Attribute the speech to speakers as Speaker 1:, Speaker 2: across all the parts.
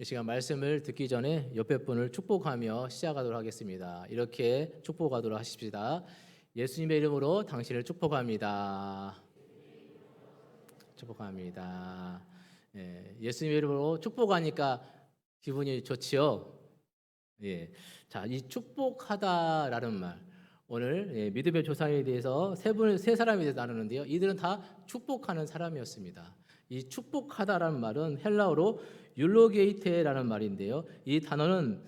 Speaker 1: 이 시간 말씀을 듣기 전에 옆에 분을 축복하며 시작하도록 하겠습니다. 이렇게 축복하도록 하십시다. 예수님의 이름으로 당신을 축복합니다. 축복합니다. 예수님의 이름으로 축복하니까 기분이 좋지요. 예. 자, 이 축복하다라는 말, 오늘 믿음의 조상에 대해서 세 사람에 대해서 나누는데요. 이들은 다 축복하는 사람이었습니다. 이 축복하다라는 말은 헬라어로 율로게이테라는 말인데요. 이 단어는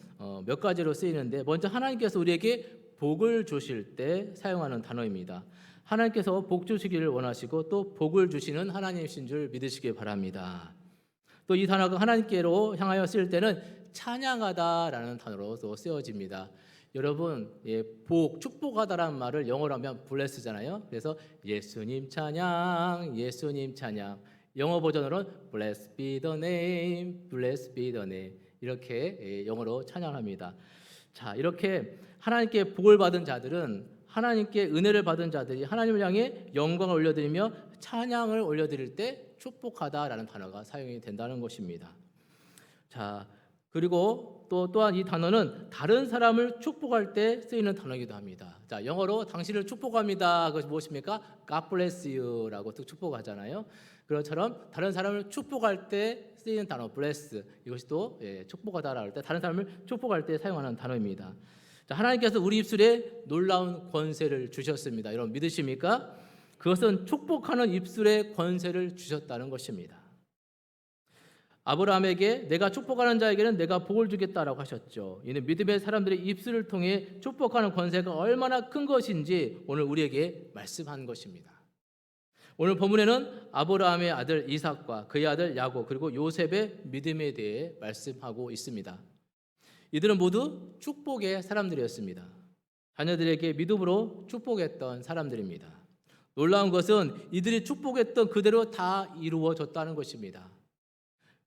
Speaker 1: 몇 가지로 쓰이는데, 먼저 하나님께서 우리에게 복을 주실 때 사용하는 단어입니다. 하나님께서 복 주시기를 원하시고 또 복을 주시는 하나님이신 줄 믿으시기 바랍니다. 또 이 단어가 하나님께로 향하여 쓰일 때는 찬양하다라는 단어로 또 쓰여집니다. 여러분, 복, 축복하다라는 말을 영어로 하면 bless잖아요. 그래서 예수님 찬양, 예수님 찬양. 영어 버전으로는 blessed be the name, blessed be the name. 이렇게 영어로 찬양합니다. 자, 이렇게 하나님께 복을 받은 자들은, 하나님께 은혜를 받은 자들이 하나님을 향해 영광을 올려드리며 찬양을 올려드릴 때 축복하다라는 단어가 사용이 된다는 것입니다. 자, 그리고 또한 이 단어는 다른 사람을 축복할 때 쓰이는 단어이기도 합니다. 자, 영어로 당신을 축복합니다. 그것이 무엇입니까? God bless you라고 축복하잖아요. 그것처럼 다른 사람을 축복할 때 쓰이는 단어 bless, 이것이 또 축복하다라 할 때, 다른 사람을 축복할 때 사용하는 단어입니다. 자, 하나님께서 우리 입술에 놀라운 권세를 주셨습니다. 여러분 믿으십니까? 그것은 축복하는 입술에 권세를 주셨다는 것입니다. 아브라함에게 내가 축복하는 자에게는 내가 복을 주겠다라고 하셨죠. 이는 믿음의 사람들의 입술을 통해 축복하는 권세가 얼마나 큰 것인지 오늘 우리에게 말씀한 것입니다. 오늘 본문에는 아브라함의 아들 이삭과 그의 아들 야곱, 그리고 요셉의 믿음에 대해 말씀하고 있습니다. 이들은 모두 축복의 사람들이었습니다. 자녀들에게 믿음으로 축복했던 사람들입니다. 놀라운 것은 이들이 축복했던 그대로 다 이루어졌다는 것입니다.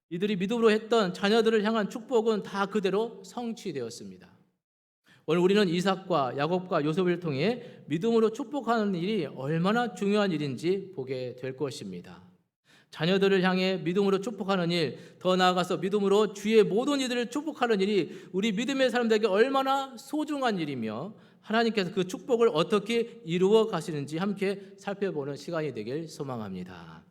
Speaker 1: 이들이 믿음으로 했던 자녀들을 향한 축복은 다 그대로 성취되었습니다. 오늘 우리는 이삭과 야곱과 요셉을 통해 믿음으로 축복하는 일이 얼마나 중요한 일인지 보게 될 것입니다. 자녀들을 향해 믿음으로 축복하는 일, 더 나아가서 믿음으로 주의 모든 이들을 축복하는 일이 우리 믿음의 사람들에게 얼마나 소중한 일이며 하나님께서 그 축복을 어떻게 이루어 가시는지 함께 살펴보는 시간이 되길 소망합니다.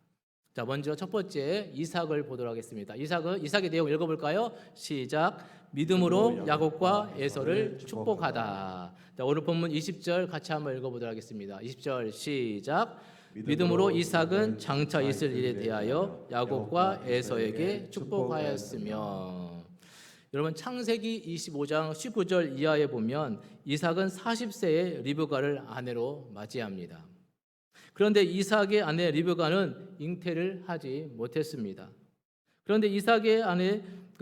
Speaker 1: 자, 먼저 첫 번째 이삭을 보도록 하겠습니다. 이삭의 내용 읽어볼까요? 시작. 믿음으로 야곱과 에서를 축복하다. 자, 오늘 본문 20절 같이 한번 읽어보도록 하겠습니다. 20절 시작. 믿음으로 이삭은 장차 있을 일에 대하여 야곱과 에서에게 축복하였으며. 여러분, 창세기 25장 19절 이하에 보면 이삭은 40세에 리브가를 아내로 맞이합니다. 그런데 이삭의 아내 리브가는 잉태를 하지 못했습니다. 그런데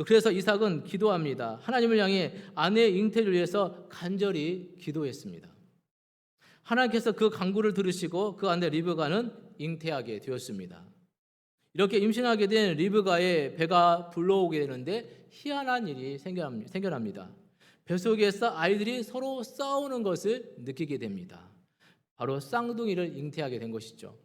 Speaker 1: 그래서 이삭은 기도합니다. 하나님을 향해 아내의 잉태를 위해서 간절히 기도했습니다. 하나님께서 그 간구를 들으시고 그 아내 리브가는 잉태하게 되었습니다. 이렇게 임신하게 된 리브가의 배가 불러오게 되는데 희한한 일이 생겨납니다. 뱃속에서 아이들이 서로 싸우는 것을 느끼게 됩니다. 바로 쌍둥이를 잉태하게 된 것이죠.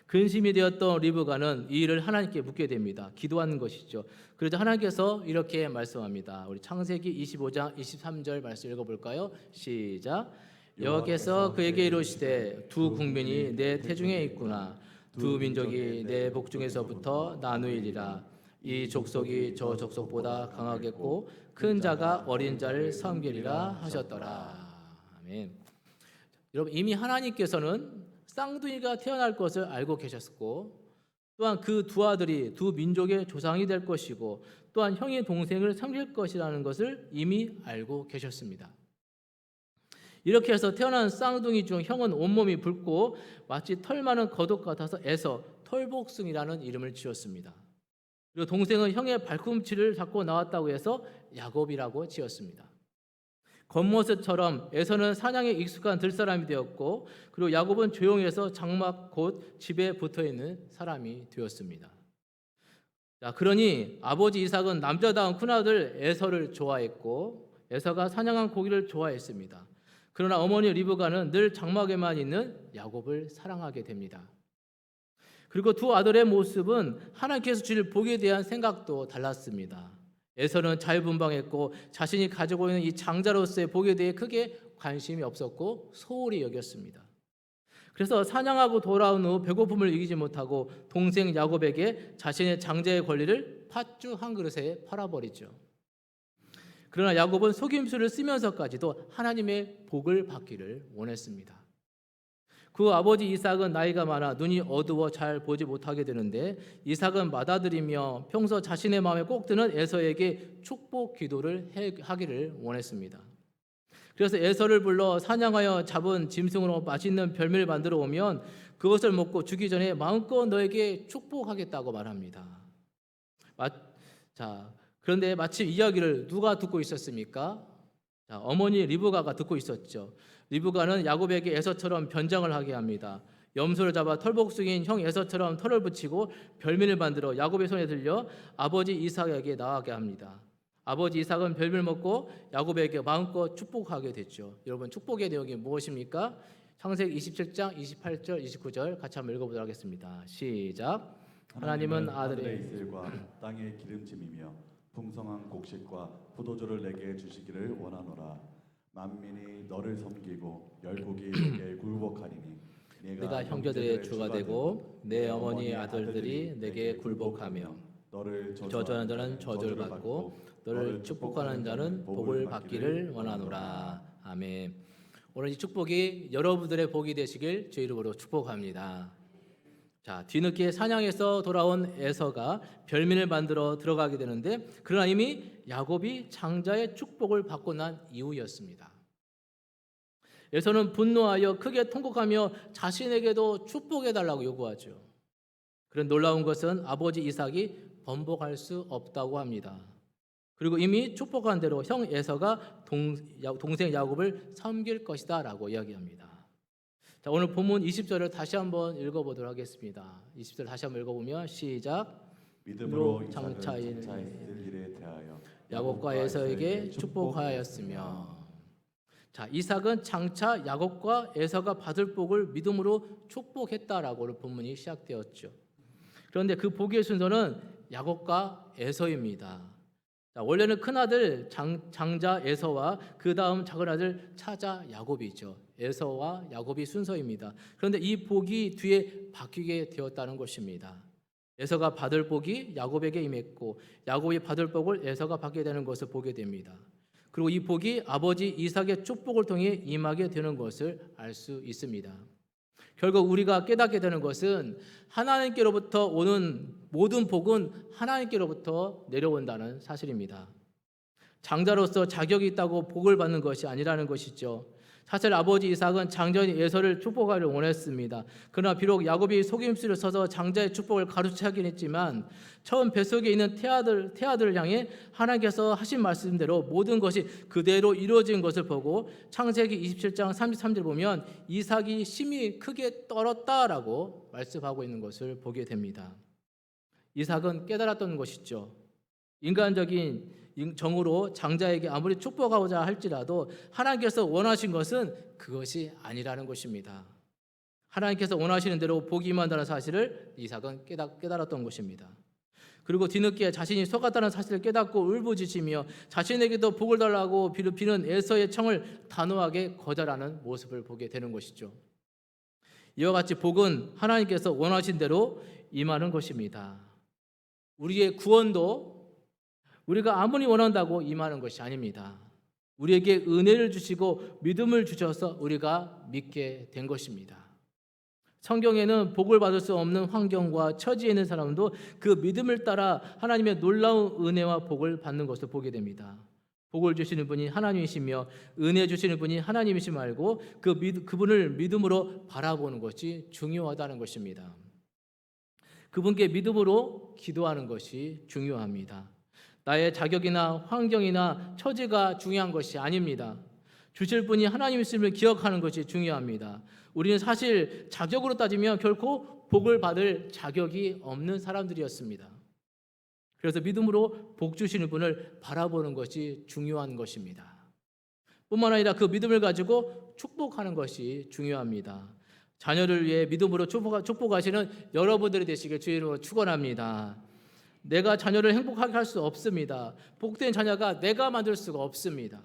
Speaker 1: 근심이 되었던 리브가는 이 일을 하나님께 묻게 됩니다. 기도하는 것이죠. 그래서 하나님께서 이렇게 말씀합니다. 우리 창세기 25장 23절 말씀 읽어볼까요? 시작. 여호와께서 그에게 이르시되 두 국민이 내 태중에 있구나. 두 민족이 내 복중에서부터 나누이리라. 이 족속이 저 족속보다 강하겠고 큰 자가 어린 자를 섬기리라 하셨더라. 아멘. 여러분, 이미 하나님께서는 쌍둥이가 태어날 것을 알고 계셨고, 또한 그 두 아들이 두 민족의 조상이 될 것이고, 또한 형이 동생을 섬길 것이라는 것을 이미 알고 계셨습니다. 이렇게 해서 태어난 쌍둥이 중 형은 온몸이 붉고 마치 털 많은 거독 같아서 에서, 털복숭이라는 이름을 지었습니다. 그리고 동생은 형의 발꿈치를 잡고 나왔다고 해서 야곱이라고 지었습니다. 겉모습처럼 에서는 사냥에 익숙한 들사람이 되었고, 그리고 야곱은 조용해서 장막 곧 집에 붙어있는 사람이 되었습니다. 자, 그러니 아버지 이삭은 남자다운 큰아들 에서를 좋아했고 에서가 사냥한 고기를 좋아했습니다. 그러나 어머니 리브가는 늘 장막에만 있는 야곱을 사랑하게 됩니다. 그리고 두 아들의 모습은 하나님께서 주실 복에 대한 생각도 달랐습니다. 에서는 자유분방했고 자신이 가지고 있는 이 장자로서의 복에 대해 크게 관심이 없었고 소홀히 여겼습니다. 그래서 사냥하고 돌아온 후 배고픔을 이기지 못하고 동생 야곱에게 자신의 장자의 권리를 팥죽 한 그릇에 팔아버리죠. 그러나 야곱은 속임수를 쓰면서까지도 하나님의 복을 받기를 원했습니다. 그 아버지 이삭은 나이가 많아 눈이 어두워 잘 보지 못하게 되는데 이삭은 맏아들이며 평소 자신의 마음에 꼭 드는 에서에게 축복 기도를 하기를 원했습니다. 그래서 에서를 불러 사냥하여 잡은 짐승으로 맛있는 별미를 만들어 오면 그것을 먹고 죽기 전에 마음껏 너에게 축복하겠다고 말합니다. 그런데 마침 이야기를 누가 듣고 있었습니까? 어머니 리브가가 듣고 있었죠. 리브가는 야곱에게 에서처럼 변장을 하게 합니다. 염소를 잡아 털복숭이인 형 에서처럼 털을 붙이고 별미를 만들어 야곱의 손에 들려 아버지 이삭에게 나가게 합니다. 아버지 이삭은 별미를 먹고 야곱에게 마음껏 축복하게 됐죠. 여러분, 축복의 내용이 무엇입니까? 창세기 27장 28절 29절 같이 한번 읽어보도록 하겠습니다. 시작. 하나님은 아들의
Speaker 2: 이슬과 땅의 기름짐이며 풍성한 곡식과 포도주를 내게 주시기를 원하노라. 만민이 너를 섬기고 열국이 내게 굴복하리니
Speaker 1: 내가 형제들의 주가 되고 내 어머니 아들들이 내게 굴복하며 너를 저주하는 자는 저주를 받고 너를 축복하는 자는 복을 받기를 원하노라. 아멘. 오늘 이 축복이 여러분들의 복이 되시길 주의 이름으로 축복합니다. 뒤늦게 사냥에서 돌아온 에서가 별미를 만들어 들어가게 되는데 그러나 이미 야곱이 장자의 축복을 받고 난 이후였습니다. 에서는 분노하여 크게 통곡하며 자신에게도 축복해달라고 요구하죠. 그런 놀라운 것은 아버지 이삭이 번복할 수 없다고 합니다. 그리고 이미 축복한 대로 형 에서가 동생 야곱을 섬길 것이다 라고 이야기합니다. 오늘 본문 20절을 다시 한번 읽어보도록 하겠습니다. 20절 다시 한번 읽어보면 시작.
Speaker 2: 믿음으로 장차인 일에 대하여
Speaker 1: 야곱과 에서에게 축복하였으며. 이삭은 장차 야곱과 에서가 받을 복을 믿음으로 축복했다라고 오늘 본문이 시작되었죠. 그런데 그 복의 순서는 야곱과 에서입니다. 원래는 큰아들 장자 에서와 그 다음 작은아들 차자 야곱이죠. 에서와 야곱이 순서입니다. 그런데 이 복이 뒤에 바뀌게 되었다는 것입니다. 에서가 받을 복이 야곱에게 임했고 야곱이 받을 복을 에서가 받게 되는 것을 보게 됩니다. 그리고 이 복이 아버지 이삭의 축복을 통해 임하게 되는 것을 알 수 있습니다. 결국 우리가 깨닫게 되는 것은 하나님께로부터 오는 모든 복은 하나님께로부터 내려온다는 사실입니다. 장자로서 자격이 있다고 복을 받는 것이 아니라는 것이죠. 사실 아버지 이삭은 장자인 에서를 축복하기를 원했습니다. 그러나 비록 야곱이 속임수를 써서 장자의 축복을 가로채긴 했지만 처음 뱃속에 있는 태아들을 향해 하나님께서 하신 말씀대로 모든 것이 그대로 이루어진 것을 보고 창세기 27장 33절 보면 이삭이 심히 크게 떨었다라고 말씀하고 있는 것을 보게 됩니다. 이삭은 깨달았던 것이죠. 인간적인 정으로 장자에게 아무리 축복하고자 할지라도 하나님께서 원하신 것은 그것이 아니라는 것입니다. 하나님께서 원하시는 대로 복이 임한다는 사실을 이삭은 깨달았던 것입니다. 그리고 뒤늦게 자신이 속았다는 사실을 깨닫고 울부짖으며 자신에게도 복을 달라고 비는 에서의 청을 단호하게 거절하는 모습을 보게 되는 것이죠. 이와 같이 복은 하나님께서 원하신 대로 임하는 것입니다. 우리의 구원도 우리가 아무리 원한다고 임하는 것이 아닙니다. 우리에게 은혜를 주시고 믿음을 주셔서 우리가 믿게 된 것입니다. 성경에는 복을 받을 수 없는 환경과 처지에 있는 사람도 그 믿음을 따라 하나님의 놀라운 은혜와 복을 받는 것을 보게 됩니다. 복을 주시는 분이 하나님이시며 은혜 주시는 분이 하나님이심을 알고 그분을 믿음으로 바라보는 것이 중요하다는 것입니다. 그분께 믿음으로 기도하는 것이 중요합니다. 나의 자격이나 환경이나 처지가 중요한 것이 아닙니다. 주실 분이 하나님이심을 기억하는 것이 중요합니다. 우리는 사실 자격으로 따지면 결코 복을 받을 자격이 없는 사람들이었습니다. 그래서 믿음으로 복 주시는 분을 바라보는 것이 중요한 것입니다. 뿐만 아니라 그 믿음을 가지고 축복하는 것이 중요합니다. 자녀를 위해 믿음으로 축복하시는 여러분들이 되시길 주의 이름으로 축원합니다. 내가 자녀를 행복하게 할 수 없습니다. 복된 자녀가 내가 만들 수가 없습니다.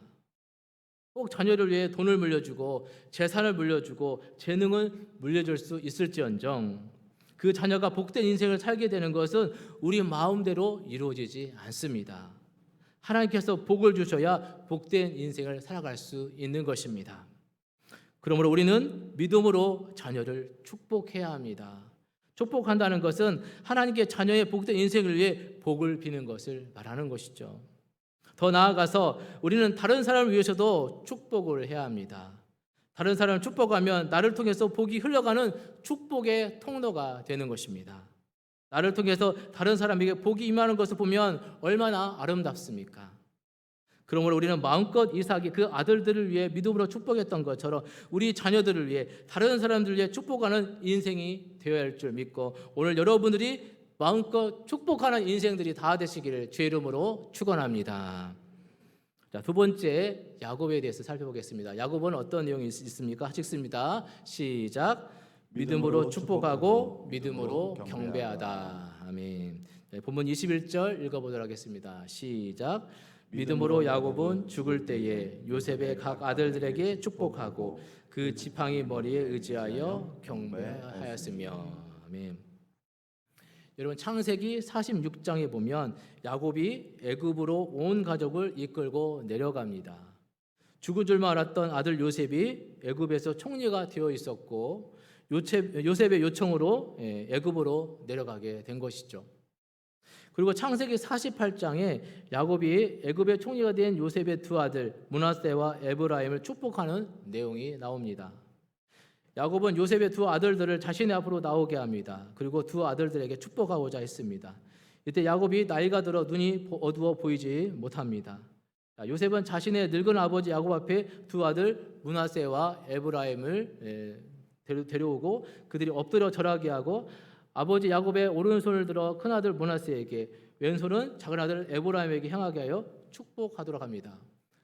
Speaker 1: 꼭 자녀를 위해 돈을 물려주고 재산을 물려주고 재능을 물려줄 수 있을지언정 그 자녀가 복된 인생을 살게 되는 것은 우리 마음대로 이루어지지 않습니다. 하나님께서 복을 주셔야 복된 인생을 살아갈 수 있는 것입니다. 그러므로 우리는 믿음으로 자녀를 축복해야 합니다. 축복한다는 것은 하나님께 자녀의 복된 인생을 위해 복을 비는 것을 말하는 것이죠. 더 나아가서 우리는 다른 사람을 위해서도 축복을 해야 합니다. 다른 사람을 축복하면 나를 통해서 복이 흘러가는 축복의 통로가 되는 것입니다. 나를 통해서 다른 사람에게 복이 임하는 것을 보면 얼마나 아름답습니까? 그러므로 우리는 마음껏 이삭이 그 아들들을 위해 믿음으로 축복했던 것처럼 우리 자녀들을 위해 다른 사람들을 위해 축복하는 인생이 되어야 할 줄 믿고 오늘 여러분들이 마음껏 축복하는 인생들이 다 되시기를 주의 이름으로 축원합니다. 자, 두 번째 야곱에 대해서 살펴보겠습니다. 야곱은 어떤 내용이 있습니까? 같이 읽습니다. 시작. 믿음으로 축복하고 믿음으로 경배하다. 아멘. 네, 본문 21절 읽어보도록 하겠습니다. 시작. 믿음으로 야곱은 죽을 때에 요셉의 각 아들들에게 축복하고 그 지팡이 머리에 의지하여 경배하였으며. 아멘. 여러분 창세기 46장에 보면 야곱이 애굽으로 온 가족을 이끌고 내려갑니다. 죽은 줄만 알았던 아들 요셉이 애굽에서 총리가 되어 있었고 요셉의 요청으로 애굽으로 내려가게 된 것이죠. 그리고 창세기 48장에 야곱이 애굽의 총리가 된 요셉의 두 아들 므낫세와 에브라임을 축복하는 내용이 나옵니다. 야곱은 요셉의 두 아들들을 자신의 앞으로 나오게 합니다. 그리고 두 아들들에게 축복하고자 했습니다. 이때 야곱이 나이가 들어 눈이 어두워 보이지 못합니다. 요셉은 자신의 늙은 아버지 야곱 앞에 두 아들 므낫세와 에브라임을 데려오고 그들이 엎드려 절하게 하고 아버지 야곱의 오른손을 들어 큰아들 므낫세에게 왼손은 작은아들 에브라임에게 향하게 하여 축복하도록 합니다.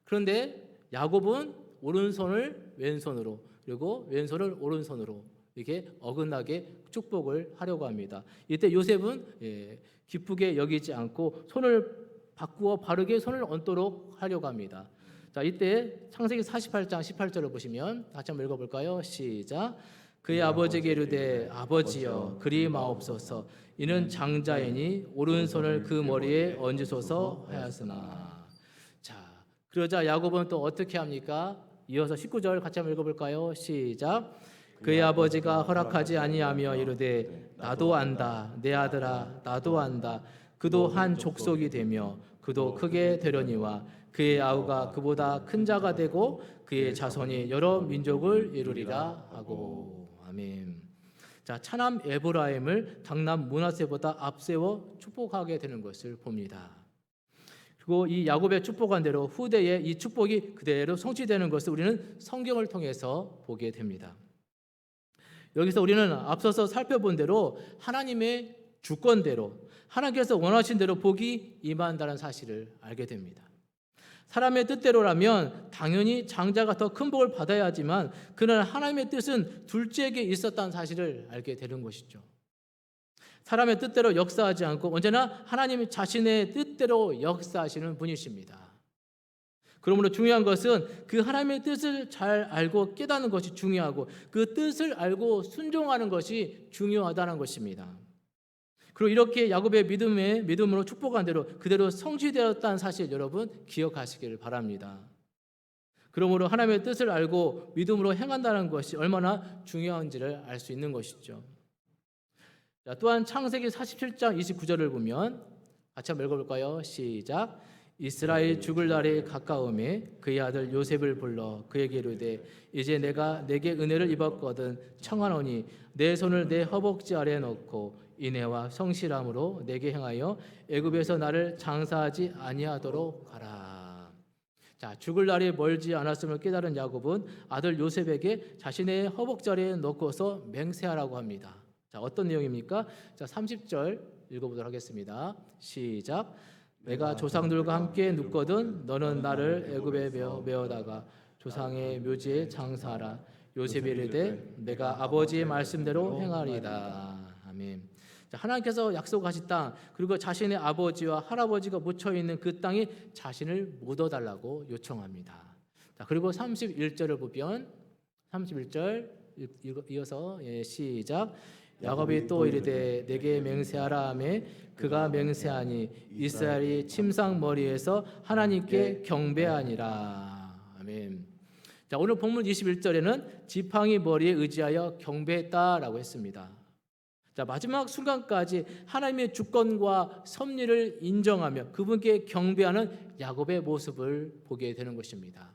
Speaker 1: 그런데 야곱은 오른손을 왼손으로 그리고 왼손을 오른손으로 이렇게 어긋나게 축복을 하려고 합니다. 이때 요셉은 기쁘게 여기지 않고 손을 바꾸어 바르게 손을 얹도록 하려고 합니다. 자, 이때 창세기 48장 18절을 보시면 같이 한번 읽어볼까요? 시작. 그의 아버지에게 이르되 아버지여 그리 마옵소서 이는 장자이니 오른손을 그 머리에 얹으소서 하였으나. 자, 그러자 야곱은 또 어떻게 합니까? 이어서 19절 같이 한번 읽어볼까요? 시작. 그의 아버지가 허락하지 아니하며 이르되 나도 안다 내 아들아 나도 안다 그도 한 족속이 되며 그도 크게 되려니와 그의 아우가 그보다 큰 자가 되고 그의 자손이 여러 민족을 이루리라 하고. 아멘. 자, 차남 에브라임을 장남 므낫세보다 앞세워 축복하게 되는 것을 봅니다. 그리고 이 야곱의 축복한 대로 후대에 이 축복이 그대로 성취되는 것을 우리는 성경을 통해서 보게 됩니다. 여기서 우리는 앞서서 살펴본 대로 하나님의 주권대로 하나님께서 원하신 대로 복이 임한다는 사실을 알게 됩니다. 사람의 뜻대로라면 당연히 장자가 더 큰 복을 받아야 하지만 그러나 하나님의 뜻은 둘째에게 있었다는 사실을 알게 되는 것이죠. 사람의 뜻대로 역사하지 않고 언제나 하나님 자신의 뜻대로 역사하시는 분이십니다. 그러므로 중요한 것은 그 하나님의 뜻을 잘 알고 깨닫는 것이 중요하고 그 뜻을 알고 순종하는 것이 중요하다는 것입니다. 그리고 이렇게 야곱의 믿음으로 축복한 대로 그대로 성취되었다는 사실 여러분 기억하시기를 바랍니다. 그러므로 하나님의 뜻을 알고 믿음으로 행한다는 것이 얼마나 중요한지를 알 수 있는 것이죠. 자, 또한 창세기 47장 29절을 보면 같이 한번 읽어볼까요? 시작. 이스라엘 죽을 날이 가까움에 그의 아들 요셉을 불러 그에게 이르되 이제 내가 내게 은혜를 입었거든 청하노니 내 손을 내 허벅지 아래에 넣고 인애와 성실함으로 내게 행하여 애굽에서 나를 장사하지 아니하도록 하라. 자, 죽을 날이 멀지 않았음을 깨달은 야곱은 아들 요셉에게 자신의 허벅지 아래에 넣고서 맹세하라고 합니다. 자, 어떤 내용입니까? 자, 30절 읽어보도록 하겠습니다. 시작. 내가 조상들과 함께 눕거든 너는 나를 애굽에 메어다가 조상의 묘지에 장사하라. 요셉이 이르되 내가 아버지의 말씀대로 행하리이다. 아멘. 자, 하나님께서 약속하신 땅, 그리고 자신의 아버지와 할아버지가 묻혀 있는 그 땅에 자신을 묻어달라고 요청합니다. 자, 그리고 31절을 보면 31절 이어서 시작. 야곱이 또 이르되 내게 맹세하라 하매 그가 맹세하니 이스라엘이 침상 머리에서 하나님께 경배하니라. 아멘. 자, 오늘 본문 21절에는 지팡이 머리에 의지하여 경배했다라고 했습니다. 자, 마지막 순간까지 하나님의 주권과 섭리를 인정하며 그분께 경배하는 야곱의 모습을 보게 되는 것입니다.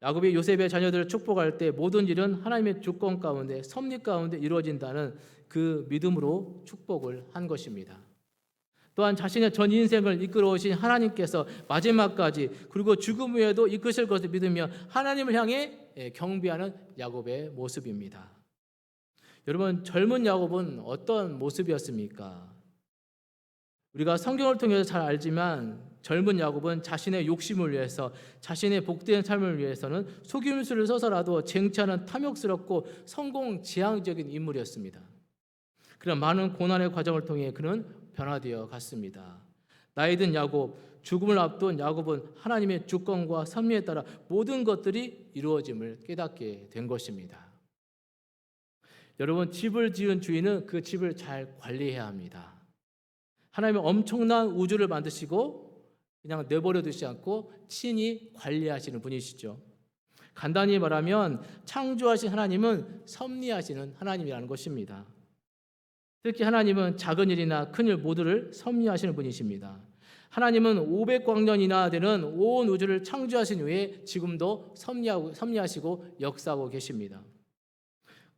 Speaker 1: 야곱이 요셉의 자녀들을 축복할 때 모든 일은 하나님의 주권 가운데 섭리 가운데 이루어진다는 그 믿음으로 축복을 한 것입니다. 또한 자신의 전 인생을 이끌어 오신 하나님께서 마지막까지 그리고 죽음 후에도 이끄실 것을 믿으며 하나님을 향해 경배하는 야곱의 모습입니다. 여러분, 젊은 야곱은 어떤 모습이었습니까? 우리가 성경을 통해서 잘 알지만 젊은 야곱은 자신의 욕심을 위해서 자신의 복된 삶을 위해서는 속임수를 써서라도 쟁취하는 탐욕스럽고 성공지향적인 인물이었습니다. 그런 많은 고난의 과정을 통해 그는 변화되어 갔습니다. 나이 든 야곱, 죽음을 앞둔 야곱은 하나님의 주권과 섭리에 따라 모든 것들이 이루어짐을 깨닫게 된 것입니다. 여러분, 집을 지은 주인은 그 집을 잘 관리해야 합니다. 하나님은 엄청난 우주를 만드시고 그냥 내버려 두지 않고 친히 관리하시는 분이시죠. 간단히 말하면 창조하신 하나님은 섭리하시는 하나님이라는 것입니다. 특히 하나님은 작은 일이나 큰 일 모두를 섭리하시는 분이십니다. 하나님은 500광년이나 되는 온 우주를 창조하신 후에 지금도 섭리하시고 역사하고 계십니다.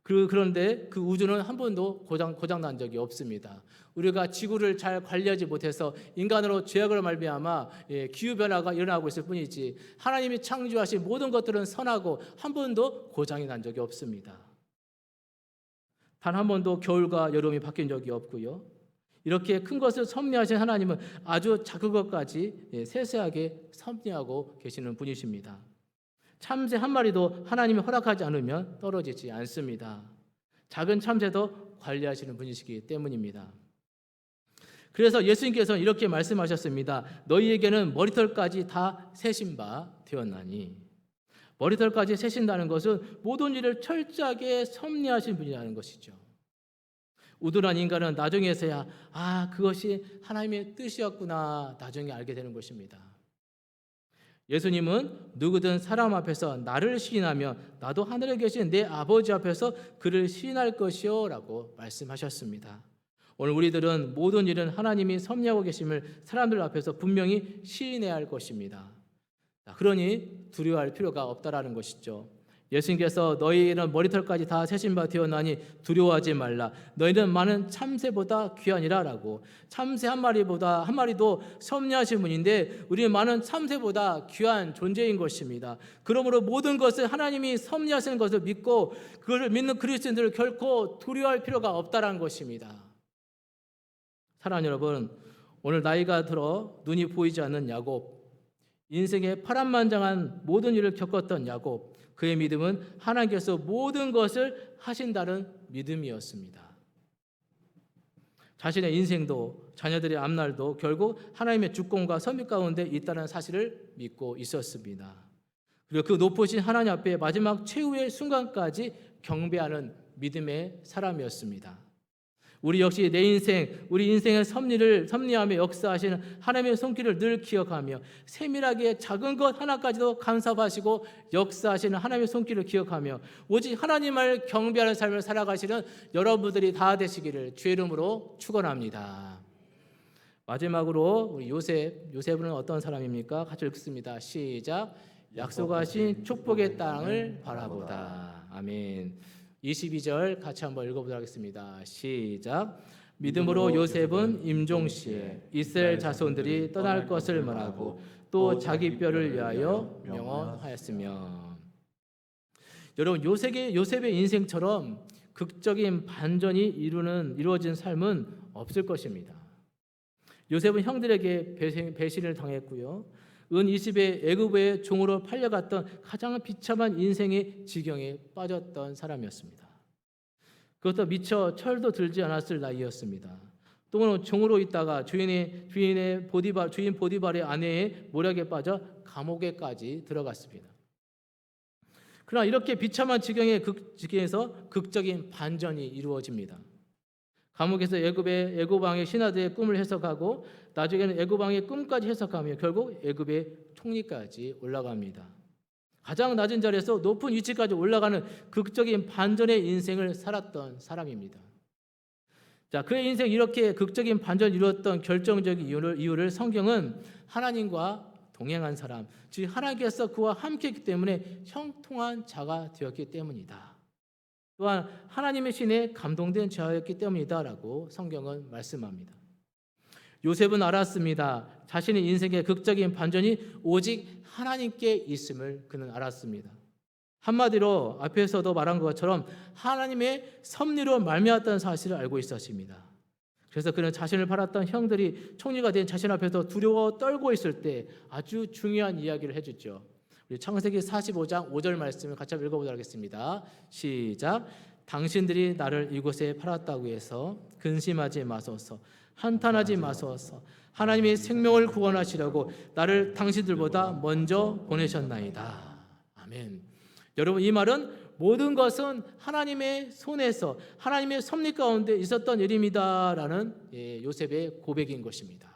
Speaker 1: 그런데 그 우주는 한 번도 고장난 적이 없습니다. 우리가 지구를 잘 관리하지 못해서 인간으로 죄악을 말미암아 기후변화가 일어나고 있을 뿐이지 하나님이 창조하신 모든 것들은 선하고 한 번도 고장이 난 적이 없습니다. 단 한 번도 겨울과 여름이 바뀐 적이 없고요. 이렇게 큰 것을 섭리하신 하나님은 아주 작은 것까지 세세하게 섭리하고 계시는 분이십니다. 참새 한 마리도 하나님이 허락하지 않으면 떨어지지 않습니다. 작은 참새도 관리하시는 분이시기 때문입니다. 그래서 예수님께서는 이렇게 말씀하셨습니다. 너희에게는 머리털까지 다 세신 바 되었나니. 머리털까지 세신다는 것은 모든 일을 철저하게 섭리하신 분이라는 것이죠. 우둔한 인간은 나중에서야 그것이 하나님의 뜻이었구나 나중에 알게 되는 것입니다. 예수님은 누구든 사람 앞에서 나를 시인하며 나도 하늘에 계신 내 아버지 앞에서 그를 시인할 것이요 라고 말씀하셨습니다. 오늘 우리들은 모든 일은 하나님이 섭리하고 계심을 사람들 앞에서 분명히 시인해야 할 것입니다. 그러니 두려워할 필요가 없다라는 것이죠. 예수님께서 너희는 머리털까지 다 세신 바 되었나니 두려워하지 말라. 너희는 많은 참새보다 귀하니라 라고. 참새 한 마리도 섭리하신 분인데 우리는 많은 참새보다 귀한 존재인 것입니다. 그러므로 모든 것을 하나님이 섭리하시는 것을 믿고 그것을 믿는 그리스도인들을 결코 두려워할 필요가 없다라는 것입니다. 사랑하는 여러분, 오늘 나이가 들어 눈이 보이지 않는 야곱, 인생의 파란만장한 모든 일을 겪었던 야곱, 그의 믿음은 하나님께서 모든 것을 하신다는 믿음이었습니다. 자신의 인생도 자녀들의 앞날도 결국 하나님의 주권과 섭리 가운데 있다는 사실을 믿고 있었습니다. 그리고 그 높으신 하나님 앞에 마지막 최후의 순간까지 경배하는 믿음의 사람이었습니다. 우리 역시 우리 인생의 섭리하며 역사하시는 하나님의 손길을 늘 기억하며 세밀하게 작은 것 하나까지도 간섭하시고 역사하시는 하나님의 손길을 기억하며 오직 하나님을 경배하는 삶을 살아가시는 여러분들이 다 되시기를 주의 이름으로 축원합니다. 마지막으로 우리 요셉은 어떤 사람입니까? 같이 읽습니다. 시작. 약속하신 축복의 땅을 바라보다. 아멘. 22절 같이 한번 읽어보도록 하겠습니다. 시작. 믿음으로 요셉은 임종시에 이스라엘 자손들이 떠날 것을 말하고 또 자기 뼈를 위하여 명언하였으며. 여러분, 요셉의 인생처럼 극적인 반전이 이루어진 삶은 없을 것입니다. 요셉은 형들에게 배신을 당했고요. 은 20의 애굽의 종으로 팔려갔던 가장 비참한 인생의 지경에 빠졌던 사람이었습니다. 그것도 미처 철도 들지 않았을 나이였습니다. 또는 종으로 있다가 주인 보디발의 아내의 모략에 빠져 감옥에까지 들어갔습니다. 그러나 이렇게 비참한 지경에서 극적인 반전이 이루어집니다. 감옥에서 애굽 왕의 신하들의 꿈을 해석하고 나중에는 애굽 왕의 꿈까지 해석하며 결국 애굽의 총리까지 올라갑니다. 가장 낮은 자리에서 높은 위치까지 올라가는 극적인 반전의 인생을 살았던 사람입니다. 자, 그의 인생 이렇게 극적인 반전을 이루었던 결정적인 이유를 성경은 하나님과 동행한 사람, 즉 하나님께서 그와 함께했기 때문에 형통한 자가 되었기 때문이다. 또한 하나님의 신에 감동된 자였기 때문이다라고 성경은 말씀합니다. 요셉은 알았습니다. 자신의 인생의 극적인 반전이 오직 하나님께 있음을 그는 알았습니다. 한마디로 앞에서도 말한 것처럼 하나님의 섭리로 말미암았다는 사실을 알고 있었습니다. 그래서 그는 자신을 팔았던 형들이 총리가 된 자신 앞에서 두려워 떨고 있을 때 아주 중요한 이야기를 해주죠. 우리 창세기 45장 5절 말씀을 같이 한번 읽어보도록 하겠습니다. 시작. 당신들이 나를 이곳에 팔았다고 해서 근심하지 마소서, 한탄하지 마소서. 하나님이 생명을 구원하시려고 나를 당신들보다 먼저 보내셨나이다. 아멘. 여러분, 이 말은 모든 것은 하나님의 손에서 하나님의 섭리 가운데 있었던 일입니다라는 요셉의 고백인 것입니다.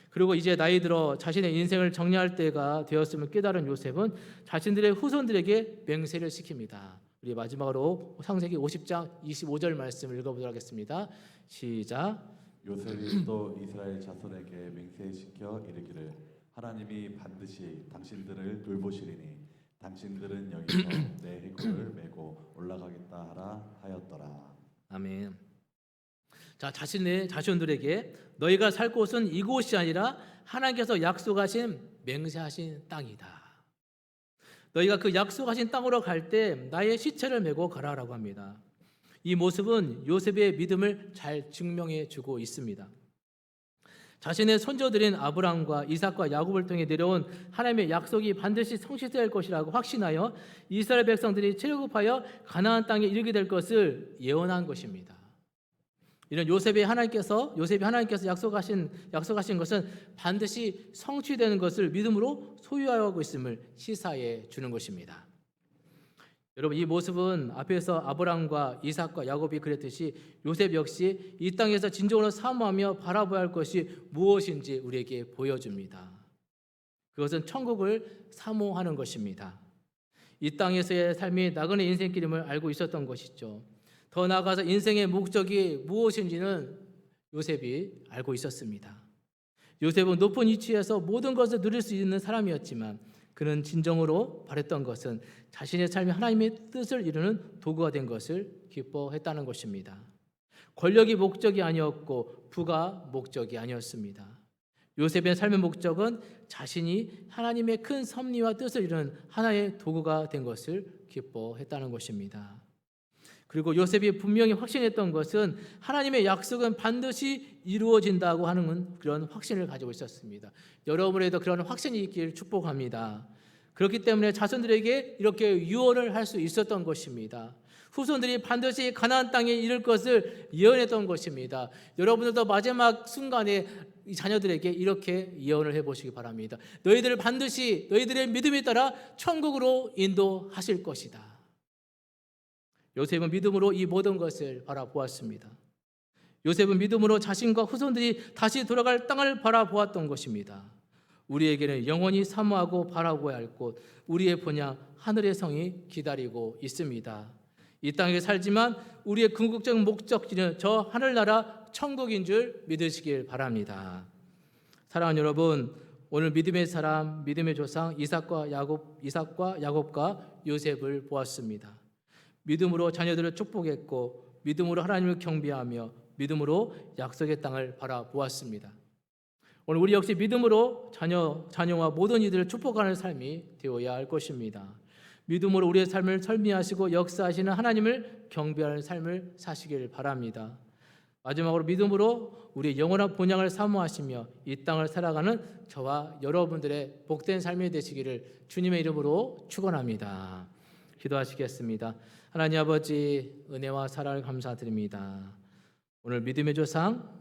Speaker 1: 그리고 이제 나이 들어 자신의 인생을 정리할 때가 되었음을 깨달은 요셉은 자신들의 후손들에게 맹세를 시킵니다. 우리 마지막으로 창세기 50장 25절 말씀을 읽어보도록 하겠습니다. 시작.
Speaker 2: 요셉이 또 이스라엘 자손에게 맹세시켜 이르기를 하나님이 반드시 당신들을 돌보시리니 당신들은 여기서 내 해골을 메고 올라가겠다 하라 하였더라.
Speaker 1: 아멘. 자, 자신의 자손들에게 너희가 살 곳은 이곳이 아니라 하나님께서 약속하신 맹세하신 땅이다. 너희가 그 약속하신 땅으로 갈 때 나의 시체를 메고 가라라고 합니다. 이 모습은 요셉의 믿음을 잘 증명해 주고 있습니다. 자신의 손조들인 아브라함과 이삭과 야곱을 통해 내려온 하나님의 약속이 반드시 성취될 것이라고 확신하여 이스라엘 백성들이 출애굽하여 가나안 땅에 이르게 될 것을 예언한 것입니다. 이런 요셉이 하나님께서 약속하신 것은 반드시 성취되는 것을 믿음으로 소유하고 있음을 시사해 주는 것입니다. 여러분, 이 모습은 앞에서 아브라함과 이삭과 야곱이 그랬듯이 요셉 역시 이 땅에서 진정으로 사모하며 바라봐야 할 것이 무엇인지 우리에게 보여줍니다. 그것은 천국을 사모하는 것입니다. 이 땅에서의 삶이 나그네 인생길임을 알고 있었던 것이죠. 더 나아가서 인생의 목적이 무엇인지는 요셉이 알고 있었습니다. 요셉은 높은 위치에서 모든 것을 누릴 수 있는 사람이었지만 그는 진정으로 바랬던 것은 자신의 삶이 하나님의 뜻을 이루는 도구가 된 것을 기뻐했다는 것입니다. 권력이 목적이 아니었고 부가 목적이 아니었습니다. 요셉의 삶의 목적은 자신이 하나님의 큰 섭리와 뜻을 이루는 하나의 도구가 된 것을 기뻐했다는 것입니다. 그리고 요셉이 분명히 확신했던 것은 하나님의 약속은 반드시 이루어진다고 하는 그런 확신을 가지고 있었습니다. 여러분에도 그런 확신이 있기를 축복합니다. 그렇기 때문에 자손들에게 이렇게 유언을 할 수 있었던 것입니다. 후손들이 반드시 가나안 땅에 이를 것을 예언했던 것입니다. 여러분들도 마지막 순간에 이 자녀들에게 이렇게 예언을 해보시기 바랍니다. 너희들을 반드시 너희들의 믿음에 따라 천국으로 인도하실 것이다. 요셉은 믿음으로 이 모든 것을 바라보았습니다. 요셉은 믿음으로 자신과 후손들이 다시 돌아갈 땅을 바라보았던 것입니다. 우리에게는 영원히 사모하고 바라보아야 할 곳, 우리의 본향 하늘의 성이 기다리고 있습니다. 이 땅에 살지만 우리의 궁극적인 목적지는 저 하늘나라 천국인 줄 믿으시길 바랍니다. 사랑하는 여러분, 오늘 믿음의 사람, 믿음의 조상 이삭과 야곱과 요셉을 보았습니다. 믿음으로 자녀들을 축복했고 믿음으로 하나님을 경배하며 믿음으로 약속의 땅을 바라보았습니다. 오늘 우리 역시 믿음으로 자녀와 모든 이들을 축복하는 삶이 되어야 할 것입니다. 믿음으로 우리의 삶을 설미하시고 역사하시는 하나님을 경배하는 삶을 사시길 바랍니다. 마지막으로 믿음으로 우리의 영원한 본향을 사모하시며 이 땅을 살아가는 저와 여러분들의 복된 삶이 되시기를 주님의 이름으로 축원합니다. 기도하시겠습니다. 하나님 아버지, 은혜와 사랑을 감사드립니다. 오늘 믿음의 조상